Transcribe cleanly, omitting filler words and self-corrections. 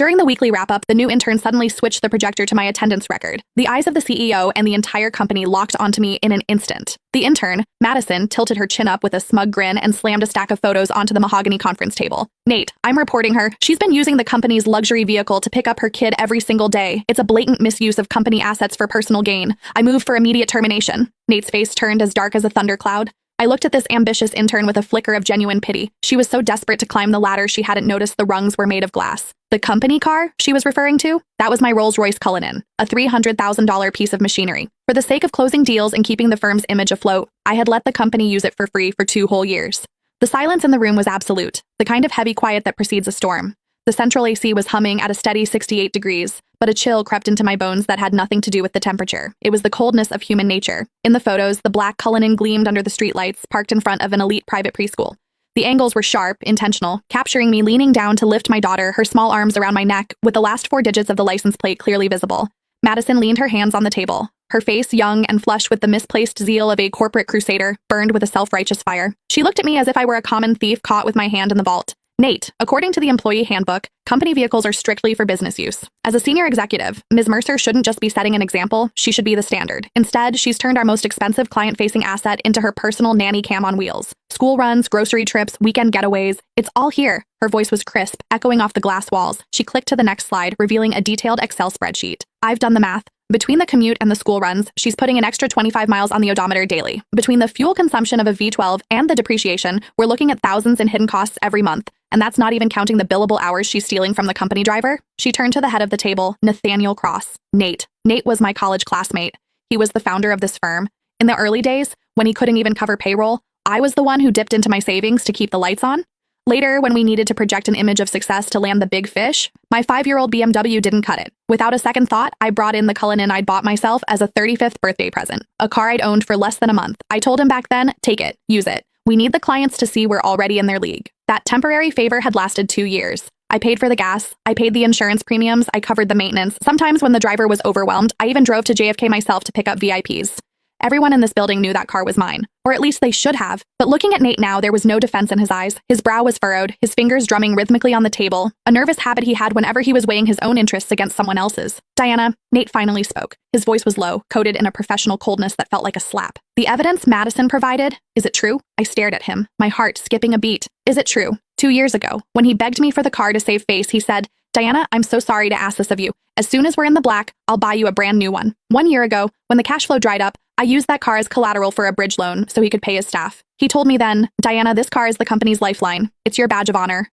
During the weekly wrap-up, the new intern suddenly switched the projector to my attendance record. The eyes of the CEO and the entire company locked onto me in an instant. The intern, Madison, tilted her chin up with a smug grin and slammed a stack of photos onto the mahogany conference table. Nate, I'm reporting her. She's been using the company's luxury vehicle to pick up her kid every single day. It's a blatant misuse of company assets for personal gain. I move for immediate termination. Nate's face turned as dark as a thundercloud. I looked at this ambitious intern with a flicker of genuine pity. She was so desperate to climb the ladder she hadn't noticed the rungs were made of glass. The company car she was referring to? That was my Rolls-Royce Cullinan, a $300,000 piece of machinery. For the sake of closing deals and keeping the firm's image afloat, I had let the company use it for free for 2 whole years. The silence in the room was absolute, the kind of heavy quiet that precedes a storm. The central AC was humming at a steady 68 degrees, but a chill crept into my bones that had nothing to do with the temperature. It was the coldness of human nature. In the photos, the black Cullinan gleamed under the streetlights, parked in front of an elite private preschool. The angles were sharp, intentional, capturing me leaning down to lift my daughter, her small arms around my neck, with the last 4 digits of the license plate clearly visible. Madison leaned her hands on the table. Her face, young and flush with the misplaced zeal of a corporate crusader, burned with a self-righteous fire. She looked at me as if I were a common thief caught with my hand in the vault. Nate, according to the employee handbook, company vehicles are strictly for business use. As a senior executive, Ms. Mercer shouldn't just be setting an example, she should be the standard. Instead, she's turned our most expensive client-facing asset into her personal nanny cam on wheels. School runs, grocery trips, weekend getaways, it's all here. Her voice was crisp, echoing off the glass walls. She clicked to the next slide, revealing a detailed Excel spreadsheet. I've done the math. Between the commute and the school runs, she's putting an extra 25 miles on the odometer daily. Between the fuel consumption of a V12 and the depreciation, we're looking at thousands in hidden costs every month. And that's not even counting the billable hours she's stealing from the company driver. She turned to the head of the table, Nathaniel Cross. Nate. Nate was my college classmate. He was the founder of this firm. In the early days, when he couldn't even cover payroll, I was the one who dipped into my savings to keep the lights on. Later, when we needed to project an image of success to land the big fish, my 5-year-old BMW didn't cut it. Without a second thought, I brought in the Cullinan I'd bought myself as a 35th birthday present, a car I'd owned for less than a month. I told him back then, take it, use it. We need the clients to see we're already in their league. That temporary favor had lasted 2 years. I paid for the gas, I paid the insurance premiums, I covered the maintenance. Sometimes when the driver was overwhelmed, I even drove to JFK myself to pick up VIPs. Everyone in this building knew that car was mine. Or at least they should have. But looking at Nate now, there was no defense in his eyes. His brow was furrowed, his fingers drumming rhythmically on the table, a nervous habit he had whenever he was weighing his own interests against someone else's. Diana, Nate finally spoke. His voice was low, coated in a professional coldness that felt like a slap. The evidence Madison provided, is it true? I stared at him, my heart skipping a beat. Is it true? 2 years ago, when he begged me for the car to save face, he said, Diana, I'm so sorry to ask this of you. As soon as we're in the black, I'll buy you a brand new one. 1 year ago, when the cash flow dried up, I used that car as collateral for a bridge loan so he could pay his staff. He told me then, Diana, this car is the company's lifeline. It's your badge of honor.